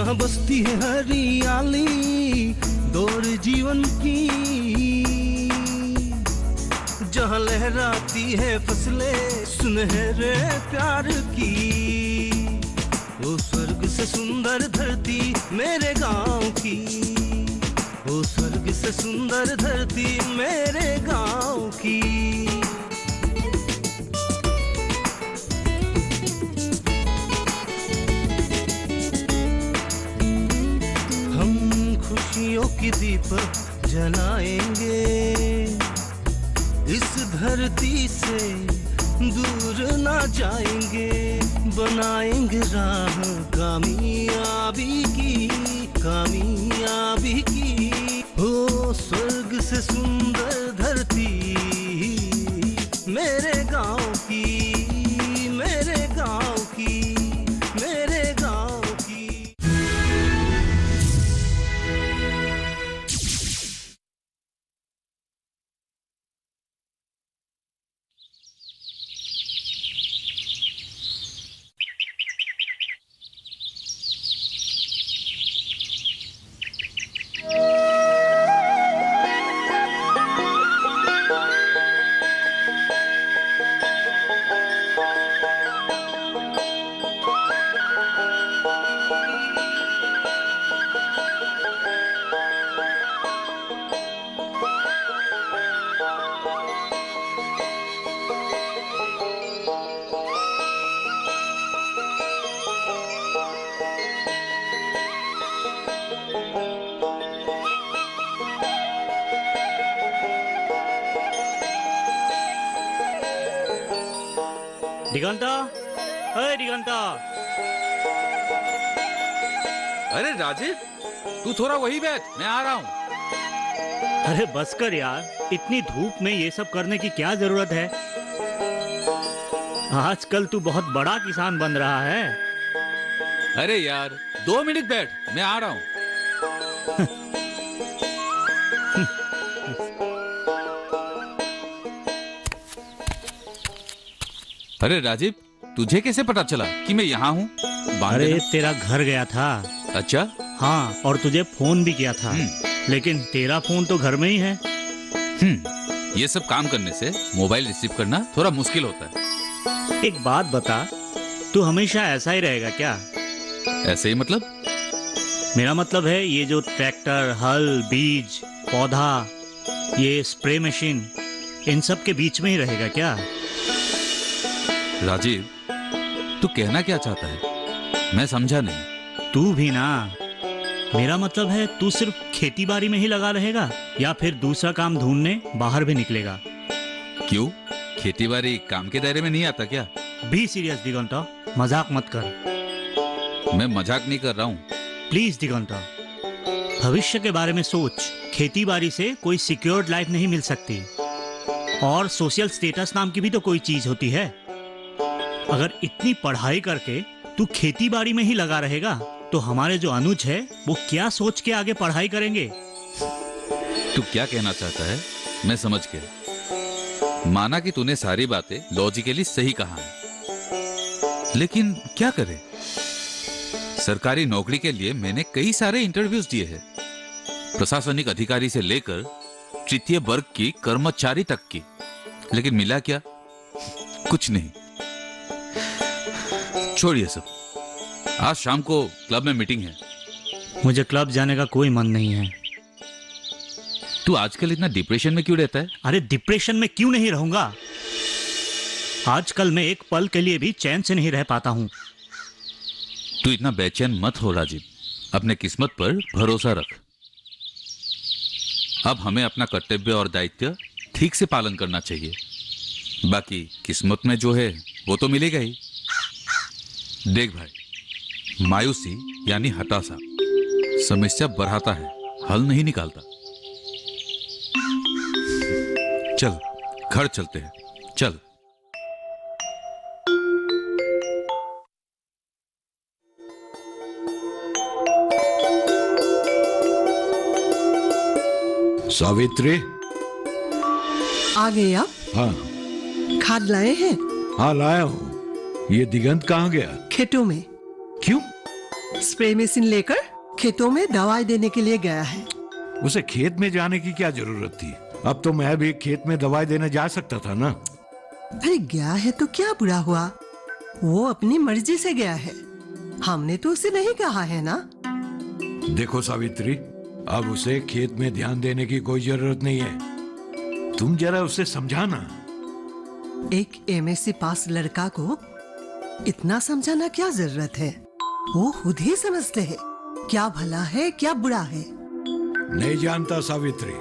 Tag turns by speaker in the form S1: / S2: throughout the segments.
S1: जहाँ बसती है हरियाली दौर जीवन की, जहाँ लहराती है फसलें सुनहरे प्यार की। वो स्वर्ग से सुंदर धरती मेरे गांव की, वो स्वर्ग से सुंदर धरती मेरे गांव की। हम खुशियों की दीपक जलाएंगे, इस धरती से दूर ना जाएंगे, बनाएंगे राह कामयाबी की, कामयाबी की। हो स्वर्ग से सुंदर धरती मेरे गांव की, मेरे गांव की, मेरे गांव की।
S2: दिगंता, अरे दिगंता।
S3: अरे राजीव, तू थोड़ा वही बैठ, मैं आ रहा हूँ।
S2: अरे बस कर यार, इतनी धूप में ये सब करने की क्या जरूरत है। आजकल तू बहुत बड़ा किसान बन रहा है।
S3: अरे यार 2 मिनट बैठ, मैं आ रहा हूँ। अरे राजीव, तुझे कैसे पता चला कि मैं यहाँ हूँ?
S2: अरे तेरा घर गया था।
S3: अच्छा?
S2: हाँ, और तुझे फोन भी किया था, लेकिन तेरा फोन तो घर में ही है।
S3: ये सब काम करने से मोबाइल रिसीव करना थोड़ा मुश्किल होता है।
S2: एक बात बता, तू हमेशा ऐसा ही रहेगा क्या?
S3: ऐसे ही मतलब?
S2: मेरा मतलब है ये जो ट्रैक्टर, हल, बीज, पौधा, ये स्प्रे मशीन, इन सब के बीच में ही रहेगा क्या?
S3: राजीव, तू कहना क्या चाहता है? मैं समझा नहीं।
S2: तू भी ना। मेरा मतलब है तू सिर्फ खेती बाड़ी में ही लगा रहेगा या फिर दूसरा काम ढूंढने बाहर भी निकलेगा?
S3: क्यों? खेती बाड़ी काम के दायरे में नहीं आता क्या?
S2: बी सीरियस दिगंता, मजाक मत कर।
S3: मैं मजाक नहीं कर रहा हूँ।
S2: प्लीज दिगंता, भविष्य के बारे में सोच। खेती बाड़ी से कोई सिक्योर्ड लाइफ नहीं मिल सकती, और सोशल स्टेटस नाम की भी तो कोई चीज होती है। अगर इतनी पढ़ाई करके तू खेती बाड़ी में ही लगा रहेगा तो हमारे जो अनुज है वो क्या सोच के आगे पढ़ाई करेंगे?
S3: तू क्या कहना चाहता है मैं समझ गया। माना कि तूने सारी बातें लॉजिकली सही कहा है, लेकिन क्या करे? सरकारी नौकरी के लिए मैंने कई सारे इंटरव्यूज दिए हैं, प्रशासनिक अधिकारी से लेकर तृतीय वर्ग की कर्मचारी तक की, लेकिन मिला क्या? कुछ नहीं। छोड़िए सब। आज शाम को क्लब में मीटिंग है।
S2: मुझे क्लब जाने का कोई मन नहीं है।
S3: तू आजकल इतना डिप्रेशन में क्यों रहता है?
S2: अरे डिप्रेशन में क्यों नहीं रहूंगा? आजकल मैं एक पल के लिए भी चैन से नहीं रह पाता हूं।
S3: तू इतना बेचैन मत हो राजीव, अपने किस्मत पर भरोसा रख। अब हमें अपना कर्तव्य और दायित्व ठीक से पालन करना चाहिए। बाकी किस्मत में जो है वो तो मिलेगा ही। देख भाई, मायूसी यानी हताशा समस्या बढ़ाता है, हल नहीं निकालता। चल घर चलते हैं, चल।
S4: सावित्री,
S5: आ गए आप?
S4: हाँ
S5: खाद लाए हैं?
S4: हाँ लाया हूँ। ये दिगंत कहाँ गया?
S5: खेतों में।
S4: क्यों?
S5: स्प्रे मशीन लेकर खेतों में दवाई देने के लिए गया है।
S4: उसे खेत में जाने की क्या जरूरत थी? अब तो मैं भी खेत में दवाई देने जा सकता था ना।
S5: अरे गया है तो क्या बुरा हुआ, वो अपनी मर्जी से गया है, हमने तो उसे नहीं कहा है ना।
S4: देखो सावित्री, अब उसे खेत में ध्यान देने की कोई जरूरत नहीं है। तुम जरा उसे समझाना।
S5: एक एमएससी पास लड़का को इतना समझाना क्या जरूरत है, वो खुद ही समझते हैं क्या भला है क्या बुरा है।
S4: नहीं जानता सावित्री,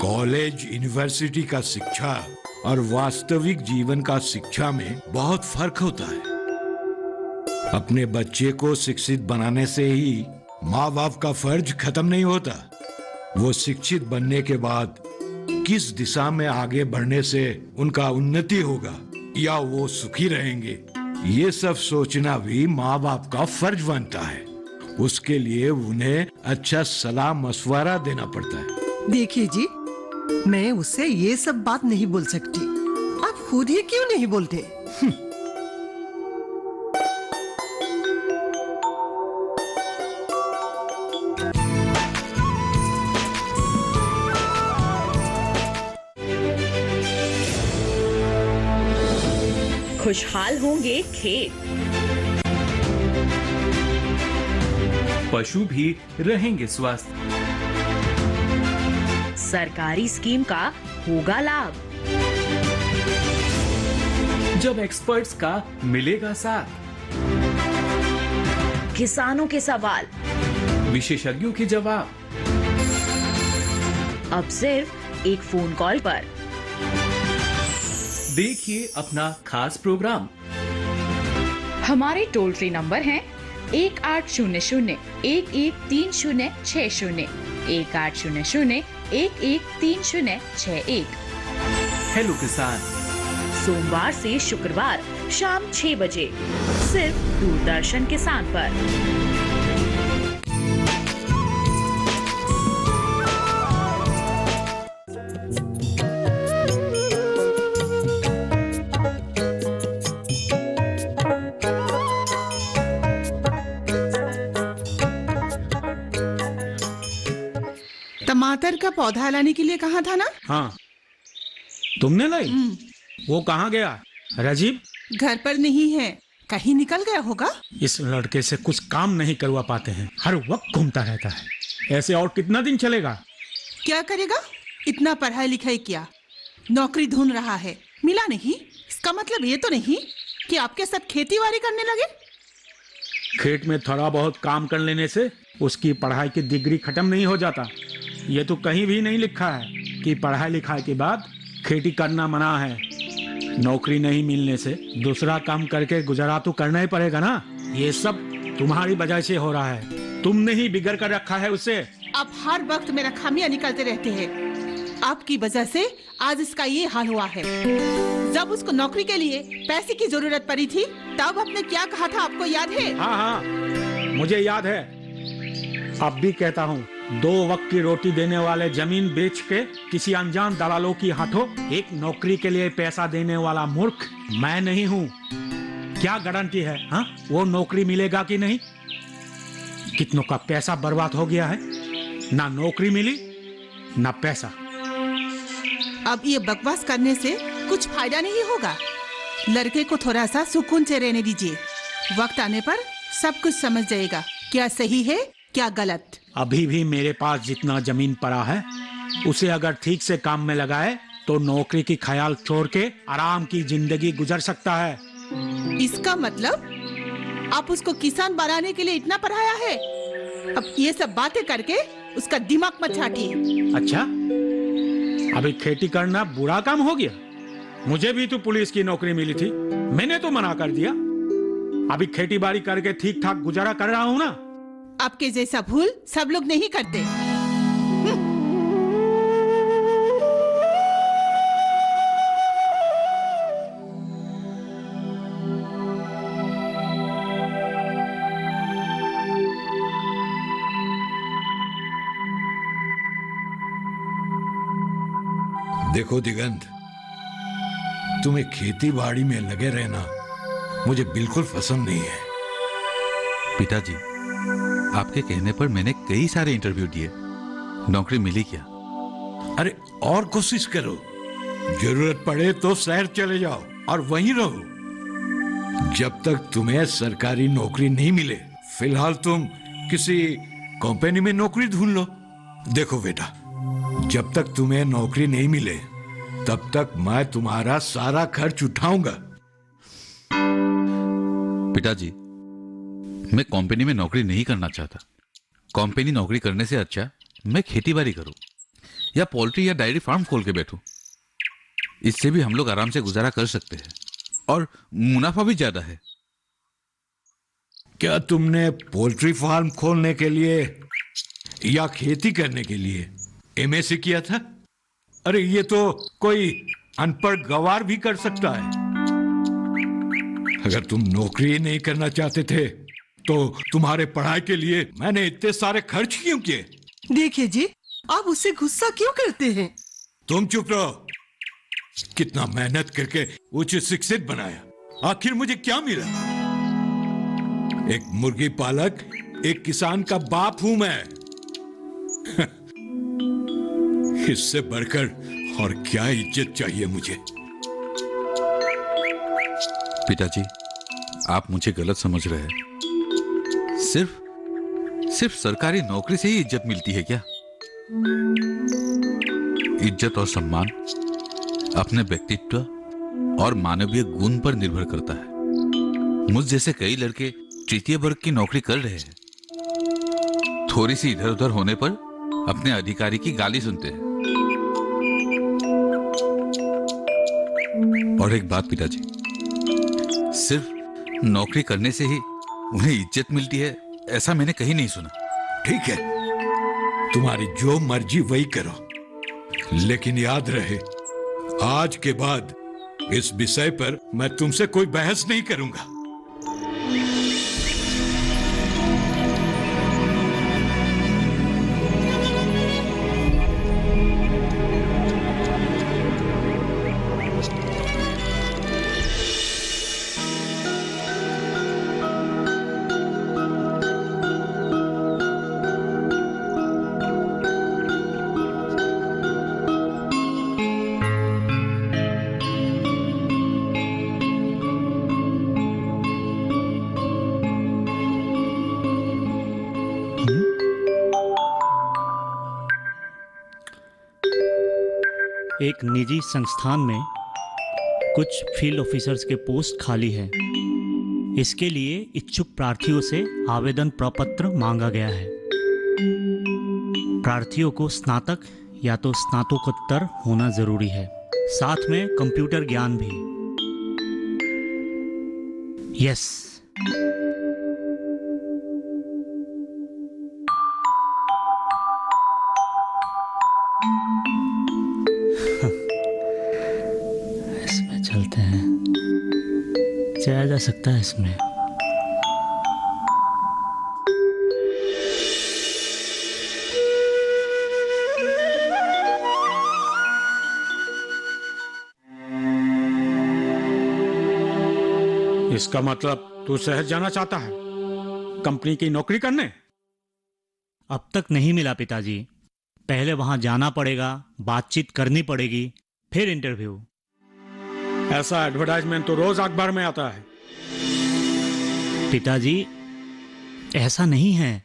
S4: कॉलेज यूनिवर्सिटी का शिक्षा और वास्तविक जीवन का शिक्षा में बहुत फर्क होता है। अपने बच्चे को शिक्षित बनाने से ही माँ बाप का फर्ज खत्म नहीं होता। वो शिक्षित बनने के बाद किस दिशा में आगे बढ़ने से उनका उन्नति होगा या वो सुखी रहेंगे, ये सब सोचना भी माँ बाप का फर्ज बनता है। उसके लिए उन्हें अच्छा सलाह मशवरा देना पड़ता है।
S5: देखिए जी, मैं उससे ये सब बात नहीं बोल सकती, आप खुद ही क्यों नहीं बोलते?
S6: खुशहाल होंगे खेत,
S7: पशु भी रहेंगे स्वस्थ।
S6: सरकारी स्कीम का होगा लाभ,
S7: जब एक्सपर्ट्स का मिलेगा साथ,
S6: किसानों के सवाल
S7: विशेषज्ञों के जवाब,
S6: अब सिर्फ एक फोन कॉल पर।
S7: देखिए अपना खास प्रोग्राम।
S8: हमारे टोल फ्री नंबर हैं 1800-113060, 1800-113061।
S7: हेलो किसान,
S6: सोमवार से शुक्रवार शाम 6 बजे सिर्फ दूरदर्शन किसान पर।
S9: टमाटर का पौधा लाने के लिए कहा था ना?
S10: हाँ, तुमने लाई? वो कहाँ गया? राजीव
S9: घर पर नहीं है, कहीं निकल गया होगा।
S10: इस लड़के से कुछ काम नहीं करवा पाते हैं, हर वक्त घूमता रहता है। ऐसे और कितना दिन चलेगा?
S9: क्या करेगा? इतना पढ़ाई लिखाई किया, नौकरी ढूंढ रहा है, मिला नहीं। इसका मतलब ये तो नहीं कि आपके साथ खेती बाड़ी करने लगे।
S10: खेत में थोड़ा बहुत काम कर लेने से उसकी पढ़ाई की डिग्री खत्म नहीं हो जाता। ये तो कहीं भी नहीं लिखा है कि पढ़ाई लिखाई के बाद खेती करना मना है। नौकरी नहीं मिलने से दूसरा काम करके गुजारा तो करना ही पड़ेगा ना। ये सब तुम्हारी वजह से हो रहा है, तुमने ही बिगड़ कर रखा है उसे।
S9: आप हर वक्त मेरा खामियां निकालते रहते हैं। आपकी वजह से आज इसका ये हाल हुआ है। जब उसको नौकरी के लिए पैसे की जरूरत पड़ी थी तब आपने क्या कहा था, आपको याद है?
S10: हाँ हाँ, मुझे याद है। अब भी कहता हूँ, 2 वक्त की रोटी देने वाले जमीन बेच के किसी अनजान दलालों की हाथों एक नौकरी के लिए पैसा देने वाला मूर्ख मैं नहीं हूँ। क्या गारंटी है हाँ वो नौकरी मिलेगा कि नहीं? कितनों का पैसा बर्बाद हो गया है, ना नौकरी मिली ना पैसा।
S9: अब ये बकवास करने से कुछ फायदा नहीं होगा। लड़के को थोड़ा सा सुकून से रहने दीजिए, वक्त आने पर सब कुछ समझ जाएगा, क्या सही है क्या गलत।
S10: अभी भी मेरे पास जितना जमीन पड़ा है उसे अगर ठीक से काम में लगाए तो नौकरी की ख्याल छोड़ के आराम की जिंदगी गुजर सकता है।
S9: इसका मतलब आप उसको किसान बनाने के लिए इतना पढ़ाया है? अब ये सब बातें करके उसका दिमाग मत चाटिए।
S10: अच्छा, अभी खेती करना बुरा काम हो गया? मुझे भी तो पुलिस की नौकरी मिली थी, मैंने तो मना कर दिया। अभी खेती बाड़ी करके ठीक ठाक गुजारा कर रहा हूँ ना।
S9: आपके जैसा भूल सब लोग नहीं करते।
S4: देखो दिगंत, तुम्हें खेती बाड़ी में लगे रहना मुझे बिल्कुल पसंद नहीं है।
S3: पिताजी, आपके कहने पर मैंने कई सारे इंटरव्यू दिए, नौकरी मिली क्या?
S4: अरे और कोशिश करो, जरूरत पड़े तो शहर चले जाओ और वहीं रहो। जब तक तुम्हें सरकारी नौकरी नहीं मिले, फिलहाल तुम किसी कंपनी में नौकरी ढूंढ लो। देखो बेटा, जब तक तुम्हें नौकरी नहीं मिले तब तक मैं तुम्हारा सारा खर्च उठाऊंगा।
S3: पिताजी, मैं कंपनी में नौकरी नहीं करना चाहता। कंपनी नौकरी करने से अच्छा मैं खेती बाड़ी करूं या पोल्ट्री या डायरी फार्म खोल के बैठूं। इससे भी हम लोग आराम से गुजारा कर सकते हैं और मुनाफा भी ज्यादा है।
S4: क्या तुमने पोल्ट्री फार्म खोलने के लिए या खेती करने के लिए एमएससी किया था? अरे ये तो कोई अनपढ़ गवार भी कर सकता है। अगर तुम नौकरी नहीं करना चाहते थे तो तुम्हारे पढ़ाई के लिए मैंने इतने सारे खर्च क्यों किए?
S5: देखिए जी, आप उससे गुस्सा क्यों करते हैं?
S4: तुम चुप रहो। कितना मेहनत करके उच्च शिक्षित बनाया, आखिर मुझे क्या मिला? एक मुर्गी पालक, एक किसान का बाप हूं मैं। इससे बढ़कर और क्या इज्जत चाहिए मुझे?
S3: पिताजी, आप मुझे गलत समझ रहे हैं। सिर्फ सरकारी नौकरी से ही इज्जत मिलती है क्या? इज्जत और सम्मान अपने व्यक्तित्व और मानवीय गुण पर निर्भर करता है। मुझ जैसे कई लड़के तृतीय वर्ग की नौकरी कर रहे हैं। थोड़ी सी इधर उधर होने पर अपने अधिकारी की गाली सुनते हैं। और एक बात पिताजी, सिर्फ नौकरी करने से ही उन्हें इज्जत मिलती है ऐसा मैंने कहीं नहीं सुना।
S4: ठीक है, तुम्हारी जो मर्जी वही करो, लेकिन याद रहे, आज के बाद इस विषय पर मैं तुमसे कोई बहस नहीं करूंगा।
S2: एक निजी संस्थान में कुछ फील्ड ऑफिसर्स के पोस्ट खाली हैं। इसके लिए इच्छुक प्रार्थियों से आवेदन प्रपत्र मांगा गया है। प्रार्थियों को स्नातक या तो स्नातकोत्तर होना जरूरी है, साथ में कंप्यूटर ज्ञान भी। यस, इसमें चलते हैं, जाया जा सकता है इसमें।
S10: इसका मतलब तू शहर जाना चाहता है कंपनी की नौकरी करने?
S2: अब तक नहीं मिला पिताजी, पहले वहां जाना पड़ेगा, बातचीत करनी पड़ेगी, फिर इंटरव्यू।
S10: ऐसा एडवर्टाइजमेंट तो रोज अखबार में आता है।
S2: पिताजी, ऐसा नहीं है।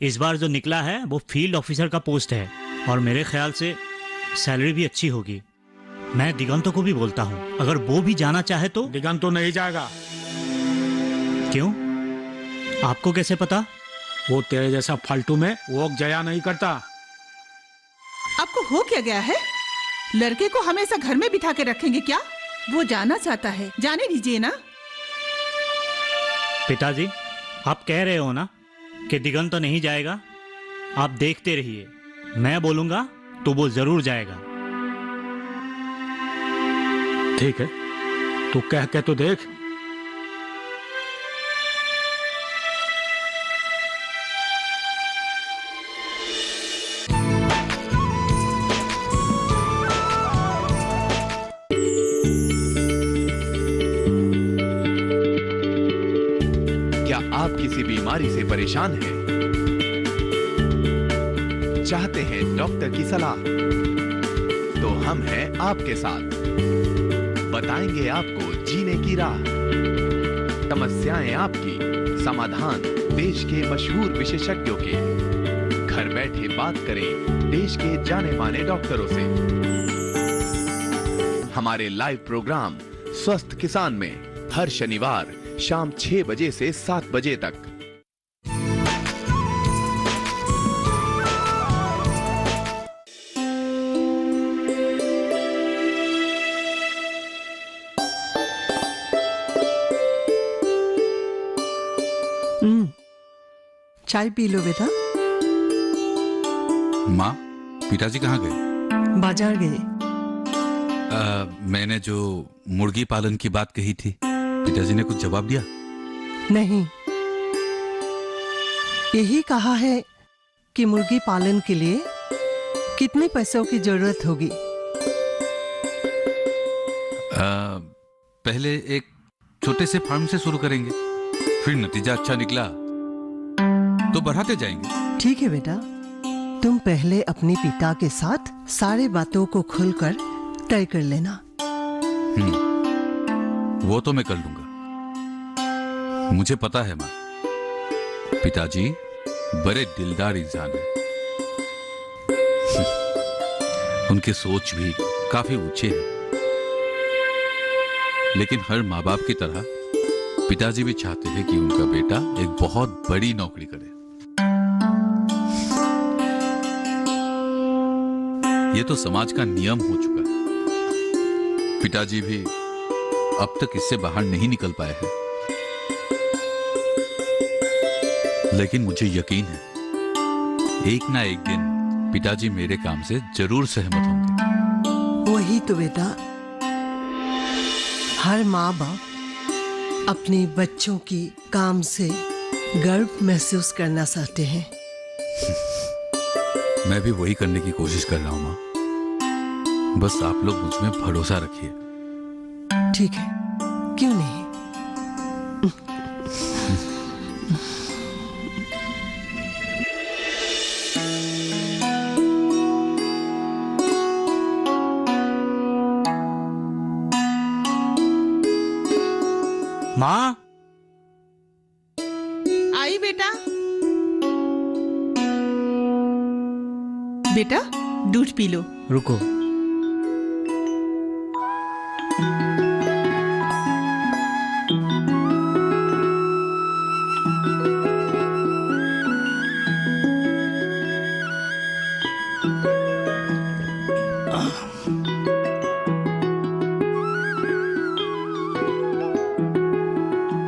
S2: इस बार जो निकला है वो फील्ड ऑफिसर का पोस्ट है और मेरे ख्याल से सैलरी भी अच्छी होगी। मैं दिगंतो को भी बोलता हूँ, अगर वो भी जाना चाहे तो।
S10: दिगंतो नहीं जाएगा।
S2: क्यों? आपको कैसे पता?
S10: वो तेरे जैसा फालतू में वो जया नहीं करता।
S9: आपको हो क्या गया है? लड़के को हमेशा घर में बिठा के रखेंगे क्या? वो जाना चाहता है, जाने दीजिए ना।
S2: पिताजी, आप कह रहे हो ना कि दिगंतो नहीं जाएगा? आप देखते रहिए, मैं बोलूंगा तो वो जरूर जाएगा।
S10: ठीक है, तू कह के तो देख।
S11: क्या आप किसी बीमारी से परेशान हैं, चाहते हैं डॉक्टर की सलाह, तो हम हैं आपके साथ, बताएंगे आपको जीने की राह। समस्याएं आपकी, समाधान देश के मशहूर विशेषज्ञों के। घर बैठे बात करें देश के जाने माने डॉक्टरों से। हमारे लाइव प्रोग्राम स्वस्थ किसान में हर शनिवार शाम 6 बजे से 7 बजे तक।
S5: चाय पी लो बेटा।
S3: माँ, पिताजी कहाँ गए?
S5: बाजार गए।
S3: मैंने जो मुर्गी पालन की बात कही थी, पिताजी ने कुछ जवाब दिया?
S5: नहीं, यही कहा है कि मुर्गी पालन के लिए कितने पैसों की जरूरत होगी।
S3: पहले एक छोटे से फार्म से शुरू करेंगे, फिर नतीजा अच्छा निकला तो बढ़ाते जाएंगे।
S5: ठीक है बेटा, तुम पहले अपने पिता के साथ सारे बातों को खुलकर तय कर लेना।
S3: वो तो मैं कर लूंगा। मुझे पता है माँ, पिताजी बड़े दिलदार इंसान हैं। उनके सोच भी काफी ऊंचे हैं। लेकिन हर माँ बाप की तरह पिताजी भी चाहते हैं कि उनका बेटा एक बहुत बड़ी नौकरी करे। ये तो समाज का नियम हो चुका है। पिताजी भी अब तक इससे बाहर नहीं निकल पाए हैं। लेकिन मुझे यकीन है, एक ना एक दिन पिताजी मेरे काम से जरूर सहमत होंगे।
S5: वही तो बेटा, हर माँ बाप अपने बच्चों की काम से गर्व महसूस करना चाहते हैं।
S3: मैं भी वही करने की कोशिश कर रहा हूं माँ। बस आप लोग मुझ में भरोसा रखिए।
S5: ठीक है, क्यों नहीं।
S2: माँ,
S9: आई बेटा। बेटा दूध पी लो।
S2: रुको।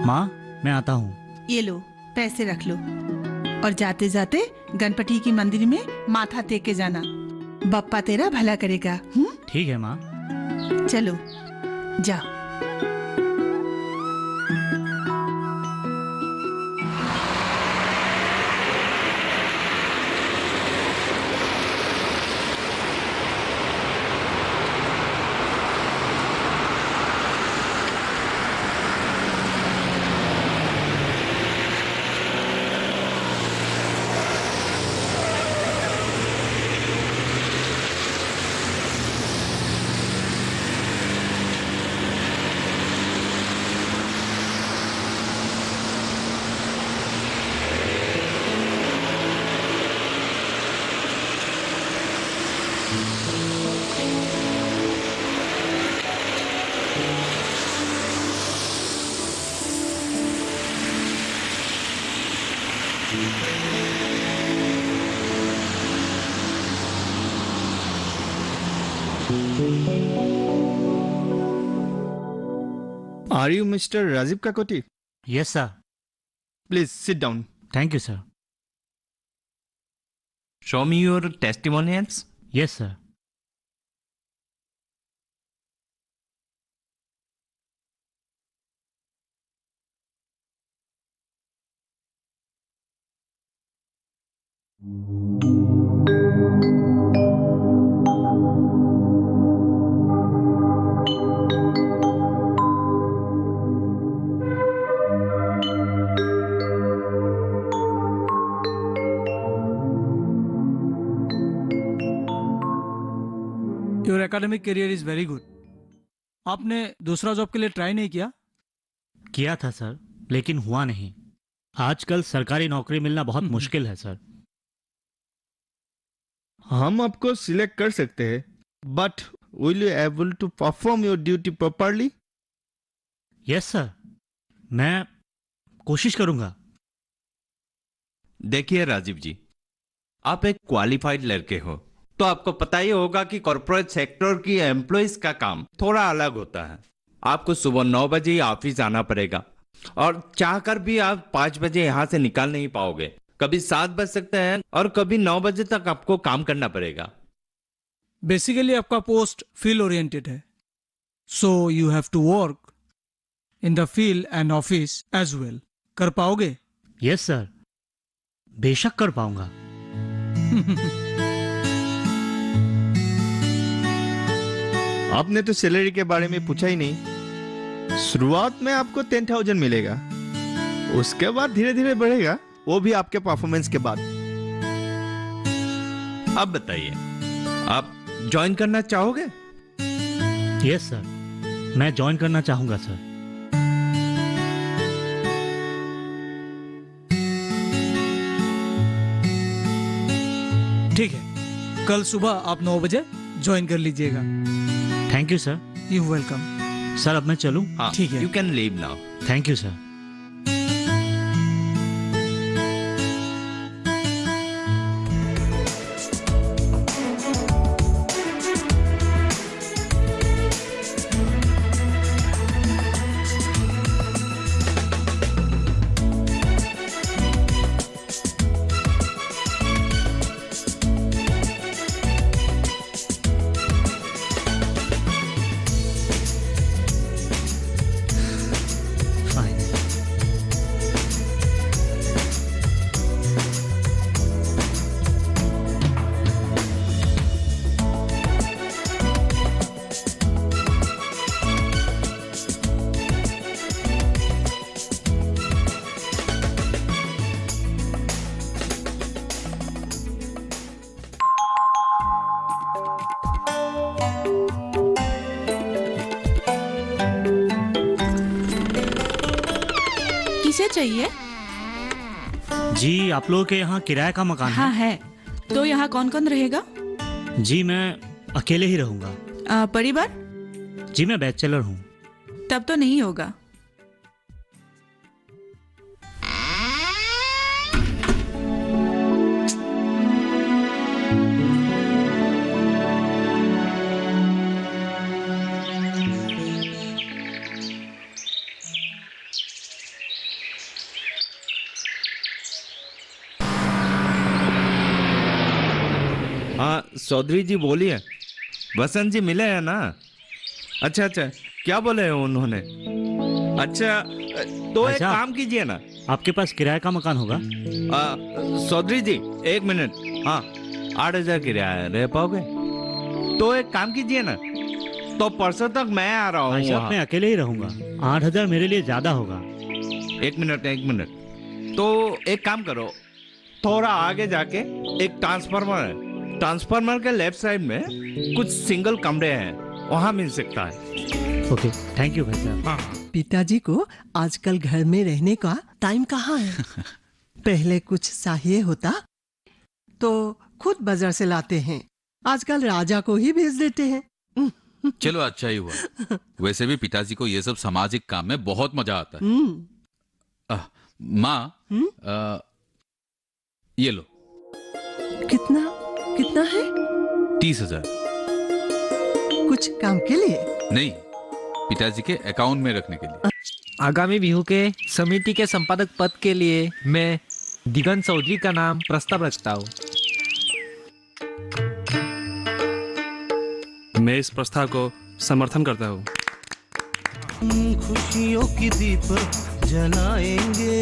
S2: माँ, मैं आता हूँ।
S9: ये लो, पैसे रख लो और जाते जाते गणपति की मंदिर में माथा टेक के जाना। बप्पा तेरा भला करेगा।
S2: ठीक है माँ।
S9: चलो जाओ।
S12: Are you Mr. Rajiv Kakoti?
S2: Yes, sir.
S12: Please sit down.
S2: Thank you, sir.
S12: Show me your testimonials.
S2: Yes, sir.
S1: Academic career is very good. आपने दूसरा जॉब के लिए ट्राई नहीं किया?
S2: किया था सर, लेकिन हुआ नहीं। आजकल सरकारी नौकरी मिलना बहुत मुश्किल है सर।
S12: हम आपको सिलेक्ट कर सकते हैं, but will you able to perform your duty properly?
S2: Yes sir, मैं कोशिश करूंगा।
S13: देखिए राजीव जी, आप एक क्वालिफाइड लड़के हो, तो आपको पता ही होगा कि कॉर्पोरेट सेक्टर की एम्प्लॉइज का काम थोड़ा अलग होता है। आपको सुबह 9 बजे ही ऑफिस आना पड़ेगा, और चाहकर भी आप 5 बजे यहां से निकाल नहीं पाओगे। कभी 7 बज सकते हैं और कभी 9 बजे तक आपको काम करना पड़ेगा।
S1: बेसिकली आपका पोस्ट फील्ड ओरिएंटेड है, so you have to work in the field and office as well. कर पाओगे?
S2: यस सर, बेशक कर पाऊंगा।
S12: आपने तो सैलरी के बारे में पूछा ही नहीं। शुरुआत में आपको 10,000 मिलेगा, उसके बाद धीरे धीरे बढ़ेगा, वो भी आपके परफॉर्मेंस के बाद।
S13: अब बताइए, आप ज्वाइन करना चाहोगे?
S2: यस सर, मैं ज्वाइन करना चाहूंगा सर।
S1: ठीक है, कल सुबह आप 9 बजे ज्वाइन कर लीजिएगा।
S2: Thank you sir.
S1: You welcome.
S2: Sir अब मैं चलूं?
S1: ठीक है,
S13: you can leave now.
S2: Thank you sir.
S14: किसे चाहिए?
S2: जी, आप लोगों के यहाँ किराए का मकान
S14: हाँ है। तो यहाँ कौन कौन रहेगा?
S2: जी, मैं अकेले ही रहूंगा।
S14: परिवार?
S2: जी, मैं बैचलर हूँ।
S14: तब तो नहीं होगा।
S13: हाँ चौधरी जी बोलिए। वसंत जी मिले हैं ना? अच्छा अच्छा, क्या बोले हैं उन्होंने? अच्छा, तो एक काम कीजिए ना।
S2: आपके पास किराए का मकान होगा?
S13: चौधरी जी 1 मिनट। हाँ, 8,000 किराया रह पाओगे? तो एक काम कीजिए ना, तो परसों तक मैं आ रहा हूँ।
S2: मैं अकेले ही रहूंगा, 8,000 मेरे लिए ज्यादा होगा।
S13: 1 मिनट। तो एक काम करो, थोड़ा आगे जाके एक ट्रांसफार्मर है, ट्रांसफार्मर के लेफ्ट साइड में कुछ सिंगल कमरे हैं, वहां मिल सकता है।
S2: ओके, थैंक यू भाई साहब।
S5: पिताजी को आजकल घर में रहने का टाइम कहाँ है? पहले कुछ चाहिए होता तो खुद बाजार से लाते हैं, आजकल राजा को ही भेज देते हैं।
S3: चलो अच्छा ही हुआ। वैसे भी पिताजी को ये सब सामाजिक काम में बहुत मजा आता है। माँ, ये लो।
S5: कितना है?
S3: 30,000।
S5: कुछ काम के लिए?
S3: नहीं, पिताजी के अकाउंट में रखने के लिए।
S15: आगामी बिहू के समिति के संपादक पद के लिए मैं दिगंत चौधरी का नाम प्रस्ताव रखता हूँ।
S16: मैं इस प्रस्ताव को समर्थन करता हूँ।
S1: खुशियों की दीप जलाएंगे,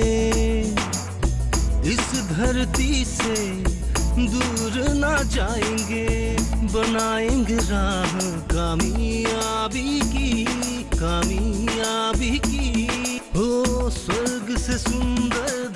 S1: इस धरती से दूर ना जाएंगे, बनाएंगे राह कामयाबी की। हो स्वर्ग से सुंदर